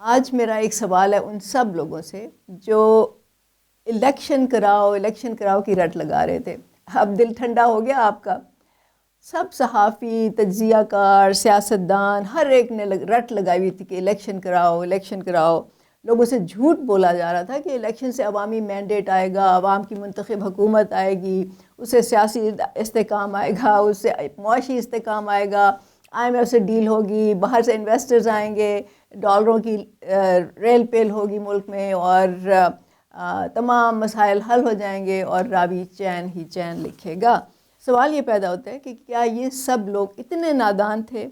آج میرا ایک سوال ہے ان سب لوگوں سے جو الیکشن کراؤ کی رٹ لگا رہے تھے. اب دل ٹھنڈا ہو گیا آپ کا؟ سب صحافی، تجزیہ کار، سیاستدان، ہر ایک نے رٹ لگائی ہوئی تھی کہ الیکشن کراؤ. لوگوں سے جھوٹ بولا جا رہا تھا کہ الیکشن سے عوامی مینڈیٹ آئے گا، عوام کی منتخب حکومت آئے گی، اس سے سیاسی استحکام آئے گا، اس سے معاشی استحکام آئے گا، IMF سے ڈیل ہوگی، باہر سے انویسٹرز آئیں گے، ڈالروں کی ریل پیل ہوگی ملک میں، اور تمام مسائل حل ہو جائیں گے اور راوی چین ہی چین لکھے گا. سوال یہ پیدا ہوتا ہے کہ کیا یہ سب لوگ اتنے نادان تھے؟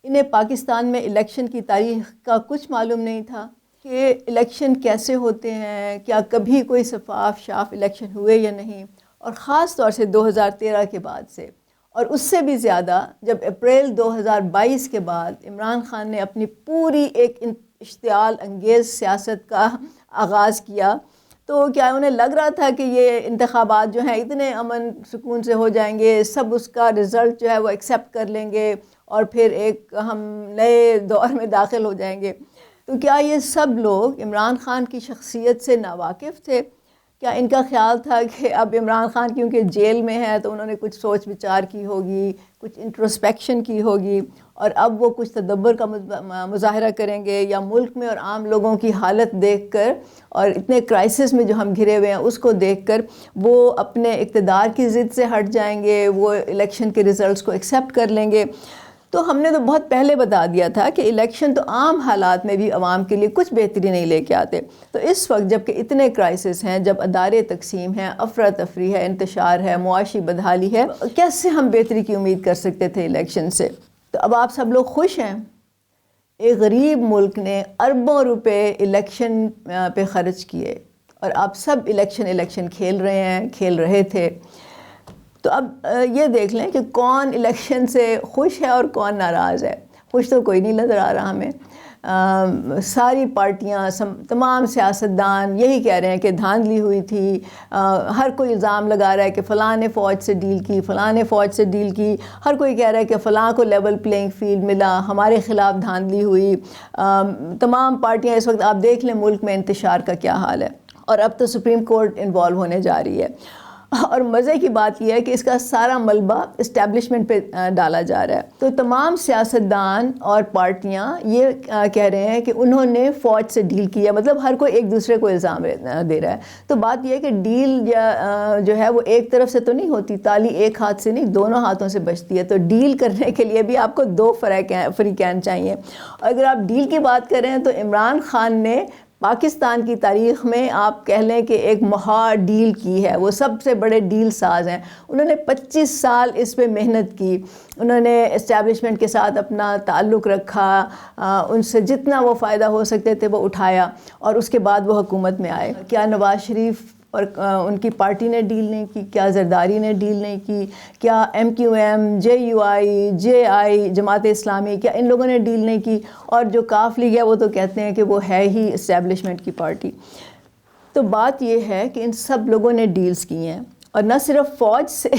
انہیں پاکستان میں الیکشن کی تاریخ کا کچھ معلوم نہیں تھا کہ الیکشن کیسے ہوتے ہیں، کیا کبھی کوئی شفاف الیکشن ہوئے یا نہیں، اور خاص طور سے 2013 کے بعد سے، اور اس سے بھی زیادہ جب اپریل 2022 کے بعد عمران خان نے اپنی پوری ایک اشتعال انگیز سیاست کا آغاز کیا، تو کیا انہیں لگ رہا تھا کہ یہ انتخابات جو ہیں اتنے امن سکون سے ہو جائیں گے، سب اس کا رزلٹ جو ہے وہ ایکسیپٹ کر لیں گے اور پھر ایک ہم نئے دور میں داخل ہو جائیں گے؟ تو کیا یہ سب لوگ عمران خان کی شخصیت سے ناواقف تھے؟ کیا ان کا خیال تھا کہ اب عمران خان کیونکہ جیل میں ہے تو انہوں نے کچھ سوچ بچار کی ہوگی، کچھ انٹروسپیکشن کی ہوگی، اور اب وہ کچھ تدبر کا مظاہرہ کریں گے، یا ملک میں اور عام لوگوں کی حالت دیکھ کر اور اتنے کرائسس میں جو ہم گھرے ہوئے ہیں اس کو دیکھ کر وہ اپنے اقتدار کی ضد سے ہٹ جائیں گے، وہ الیکشن کے ریزلٹس کو ایکسیپٹ کر لیں گے؟ تو ہم نے تو بہت پہلے بتا دیا تھا کہ الیکشن تو عام حالات میں بھی عوام کے لیے کچھ بہتری نہیں لے کے آتے. تو اس وقت جب کہ اتنے کرائسس ہیں، جب ادارے تقسیم ہیں، افراتفری ہے، انتشار ہے، معاشی بدحالی ہے، کیسے ہم بہتری کی امید کر سکتے تھے الیکشن سے؟ تو اب آپ سب لوگ خوش ہیں. ایک غریب ملک نے اربوں روپے الیکشن پہ خرچ کیے، اور آپ سب الیکشن کھیل رہے تھے. تو اب یہ دیکھ لیں کہ کون الیکشن سے خوش ہے اور کون ناراض ہے. خوش تو کوئی نہیں نظر آ رہا ہمیں. ساری پارٹیاں، تمام سیاستدان یہی کہہ رہے ہیں کہ دھاندلی ہوئی تھی. ہر کوئی الزام لگا رہا ہے کہ فلاں نے فوج سے ڈیل کی، ہر کوئی کہہ رہا ہے کہ فلاں کو لیول پلینگ فیلڈ ملا، ہمارے خلاف دھاندلی ہوئی. تمام پارٹیاں اس وقت آپ دیکھ لیں ملک میں انتشار کا کیا حال ہے، اور اب تو سپریم کورٹ انوالو ہونے جا رہی ہے. اور مزے کی بات یہ ہے کہ اس کا سارا ملبہ اسٹیبلشمنٹ پہ ڈالا جا رہا ہے. تو تمام سیاستدان اور پارٹیاں یہ کہہ رہے ہیں کہ انہوں نے فوج سے ڈیل کیا، مطلب ہر کوئی ایک دوسرے کو الزام دے رہا ہے. تو بات یہ ہے کہ ڈیل جو ہے وہ ایک طرف سے تو نہیں ہوتی، تالی ایک ہاتھ سے نہیں، دونوں ہاتھوں سے بجتی ہے. تو ڈیل کرنے کے لیے بھی آپ کو دو فریقین چاہیے. اگر آپ ڈیل کی بات کریں تو عمران خان نے پاکستان کی تاریخ میں آپ کہہ لیں کہ ایک مہا ڈیل کی ہے. وہ سب سے بڑے ڈیل ساز ہیں. انہوں نے 25 سال اس پہ محنت کی، انہوں نے اسٹیبلشمنٹ کے ساتھ اپنا تعلق رکھا، ان سے جتنا وہ فائدہ ہو سکتے تھے وہ اٹھایا، اور اس کے بعد وہ حکومت میں آئے. کیا نواز شریف اور ان کی پارٹی نے ڈیل نہیں کی؟ کیا زرداری نے ڈیل نہیں کی؟ کیا MQM، JUI، JI، Jamaat Islami, کیا ان لوگوں نے ڈیل نہیں کی؟ اور جو کاف لیگ ہے وہ تو کہتے ہیں کہ وہ ہے ہی اسٹیبلشمنٹ کی پارٹی. تو بات یہ ہے کہ ان سب لوگوں نے ڈیلز کی ہیں، اور نہ صرف فوج سے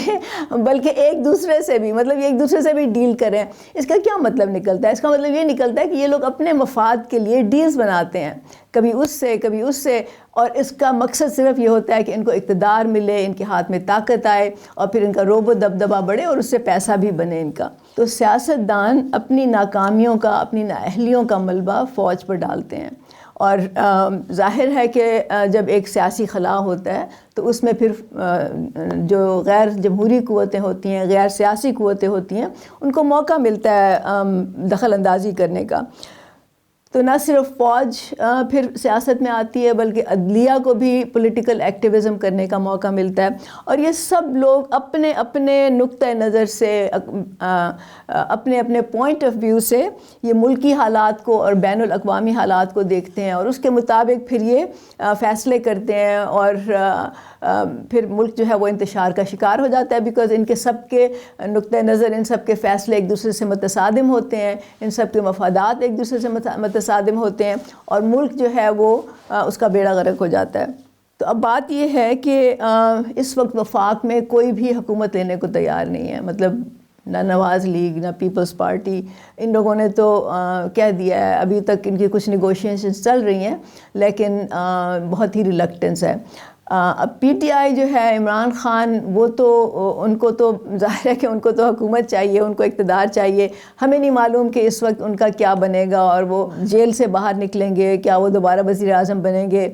بلکہ ایک دوسرے سے بھی، مطلب ایک دوسرے سے بھی ڈیل کریں. اس کا کیا مطلب نکلتا ہے؟ اس کا مطلب یہ نکلتا ہے کہ یہ لوگ اپنے مفاد کے لیے ڈیلز بناتے ہیں، کبھی اس سے، اور اس کا مقصد صرف یہ ہوتا ہے کہ ان کو اقتدار ملے، ان کے ہاتھ میں طاقت آئے، اور پھر ان کا روب و دبدبہ بڑھے اور اس سے پیسہ بھی بنے ان کا. تو سیاستدان اپنی ناکامیوں کا، اپنی نااہلیوں کا ملبہ فوج پر ڈالتے ہیں. اور ظاہر ہے کہ جب ایک سیاسی خلا ہوتا ہے تو اس میں پھر جو غیر جمہوری قوتیں ہوتی ہیں، غیر سیاسی قوتیں ہوتی ہیں، ان کو موقع ملتا ہے دخل اندازی کرنے کا. تو نہ صرف فوج پھر سیاست میں آتی ہے بلکہ عدلیہ کو بھی پولیٹیکل ایکٹیویزم کرنے کا موقع ملتا ہے. اور یہ سب لوگ اپنے اپنے نقطۂ نظر سے، اپنے اپنے پوائنٹ آف ویو سے یہ ملکی حالات کو اور بین الاقوامی حالات کو دیکھتے ہیں، اور اس کے مطابق پھر یہ فیصلے کرتے ہیں. اور پھر ملک جو ہے وہ انتشار کا شکار ہو جاتا ہے، بیکاز ان کے سب کے نقطۂ نظر، ان سب کے فیصلے ایک دوسرے سے متصادم ہوتے ہیں، ان سب کے مفادات ایک دوسرے سے متصادم ہوتے ہیں، اور ملک جو ہے وہ اس کا بیڑا غرق ہو جاتا ہے. تو اب بات یہ ہے کہ اس وقت وفاق میں کوئی بھی حکومت لینے کو تیار نہیں ہے. مطلب نہ نواز لیگ نہ پیپلز پارٹی، ان لوگوں نے تو کہہ دیا ہے، ابھی تک ان کی کچھ نیگوشیشنز چل رہی ہیں لیکن بہت ہی ریلکٹنس ہے۔ اب پی ٹی آئی جو ہے، عمران خان، وہ تو ان کو تو ظاہر ہے کہ ان کو تو حکومت چاہیے، ان کو اقتدار چاہیے۔ ہمیں نہیں معلوم کہ اس وقت ان کا کیا بنے گا، اور وہ جیل سے باہر نکلیں گے کیا، وہ دوبارہ وزیر اعظم بنیں گے،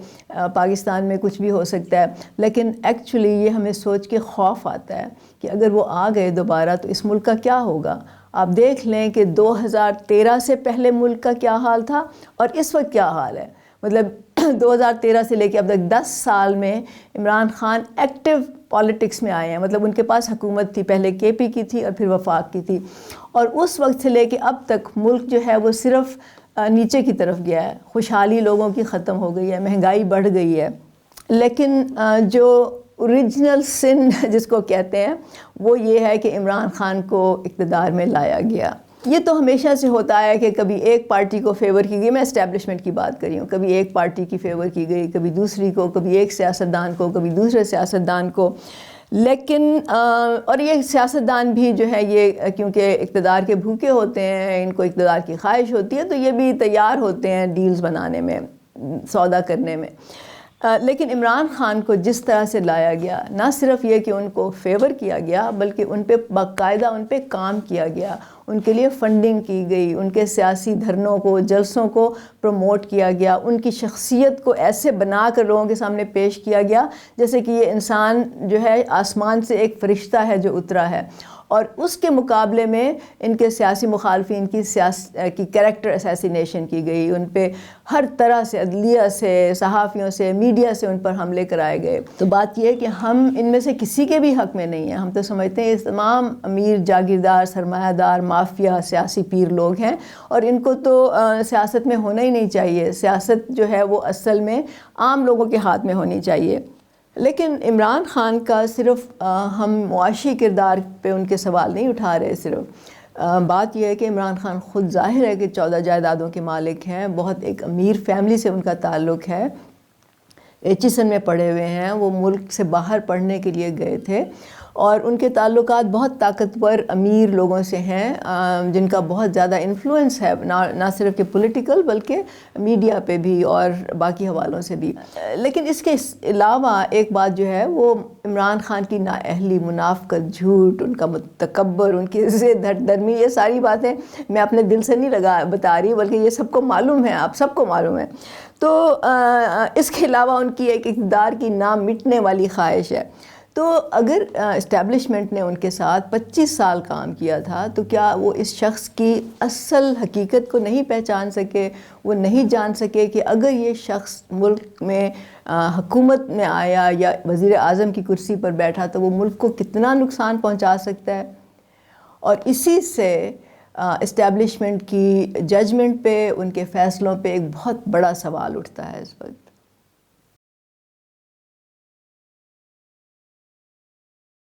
پاکستان میں کچھ بھی ہو سکتا ہے۔ لیکن ایکچولی یہ ہمیں سوچ کے خوف آتا ہے کہ اگر وہ آ گئے دوبارہ تو اس ملک کا کیا ہوگا۔ آپ دیکھ لیں کہ 2013 سے پہلے ملک کا کیا حال تھا اور اس وقت کیا حال ہے۔ مطلب 2013 سے لے کے اب تک 10 سال میں عمران خان ایکٹیو پالیٹکس میں آئے ہیں، مطلب ان کے پاس حکومت تھی، پہلے کے پی کی تھی اور پھر وفاق کی تھی، اور اس وقت سے لے کے اب تک ملک جو ہے وہ صرف نیچے کی طرف گیا ہے، خوشحالی لوگوں کی ختم ہو گئی ہے، مہنگائی بڑھ گئی ہے۔ لیکن جو اوریجنل سن جس کو کہتے ہیں وہ یہ ہے کہ عمران خان کو اقتدار میں لایا گیا۔ یہ تو ہمیشہ سے ہوتا ہے کہ کبھی ایک پارٹی کو فیور کی گئی، میں اسٹیبلشمنٹ کی بات کر رہی ہوں، کبھی ایک پارٹی کی فیور کی گئی، کبھی دوسری کو، کبھی ایک سیاستدان کو، کبھی دوسرے سیاستدان کو۔ لیکن اور یہ سیاستدان بھی جو ہے یہ کیونکہ اقتدار کے بھوکے ہوتے ہیں، ان کو اقتدار کی خواہش ہوتی ہے، تو یہ بھی تیار ہوتے ہیں ڈیلز بنانے میں، سودا کرنے میں۔ لیکن عمران خان کو جس طرح سے لایا گیا، نہ صرف یہ کہ ان کو فیور کیا گیا بلکہ ان پہ باقاعدہ ان پہ کام کیا گیا، ان کے لیے فنڈنگ کی گئی، ان کے سیاسی دھرنوں کو، جلسوں کو پروموٹ کیا گیا، ان کی شخصیت کو ایسے بنا کر لوگوں کے سامنے پیش کیا گیا جیسے کہ یہ انسان جو ہے آسمان سے ایک فرشتہ ہے جو اترا ہے۔ اور اس کے مقابلے میں ان کے سیاسی مخالفین کی کریکٹر اسیسینیشن کی گئی، ان پہ ہر طرح سے، عدلیہ سے، صحافیوں سے، میڈیا سے ان پر حملے کرائے گئے۔ تو بات یہ ہے کہ ہم ان میں سے کسی کے بھی حق میں نہیں ہیں، ہم تو سمجھتے ہیں اس تمام امیر، جاگیردار، سرمایہ دار، مافیا، سیاسی پیر لوگ ہیں، اور ان کو تو سیاست میں ہونا ہی نہیں چاہیے۔ سیاست جو ہے وہ اصل میں عام لوگوں کے ہاتھ میں ہونی چاہیے۔ لیکن عمران خان کا صرف ہم معاشی کردار پہ ان کے سوال نہیں اٹھا رہے، صرف بات یہ ہے کہ عمران خان خود ظاہر ہے کہ 14 جائیدادوں کے مالک ہیں، بہت ایک امیر فیملی سے ان کا تعلق ہے، ایچیسن میں پڑھے ہوئے ہیں، وہ ملک سے باہر پڑھنے کے لیے گئے تھے، اور ان کے تعلقات بہت طاقتور امیر لوگوں سے ہیں جن کا بہت زیادہ انفلوئنس ہے، نہ صرف کہ پولیٹیکل بلکہ میڈیا پہ بھی اور باقی حوالوں سے بھی۔ لیکن اس کے علاوہ ایک بات جو ہے وہ عمران خان کی نااہلی، منافقت، جھوٹ، ان کا تکبر، ان کی ضد، ہٹ درمی، یہ ساری باتیں میں اپنے دل سے نہیں بتا رہی بلکہ یہ سب کو معلوم ہے، آپ سب کو معلوم ہے۔ تو اس کے علاوہ ان کی ایک اقتدار کی نہ مٹنے والی خواہش ہے۔ تو اگر اسٹیبلشمنٹ نے ان کے ساتھ 25 سال کام کیا تھا تو کیا وہ اس شخص کی اصل حقیقت کو نہیں پہچان سکے؟ وہ نہیں جان سکے کہ اگر یہ شخص ملک میں حکومت میں آیا یا وزیر اعظم کی کرسی پر بیٹھا تو وہ ملک کو کتنا نقصان پہنچا سکتا ہے؟ اور اسی سے اسٹیبلشمنٹ کی ججمنٹ پہ، ان کے فیصلوں پہ ایک بہت بڑا سوال اٹھتا ہے اس وقت۔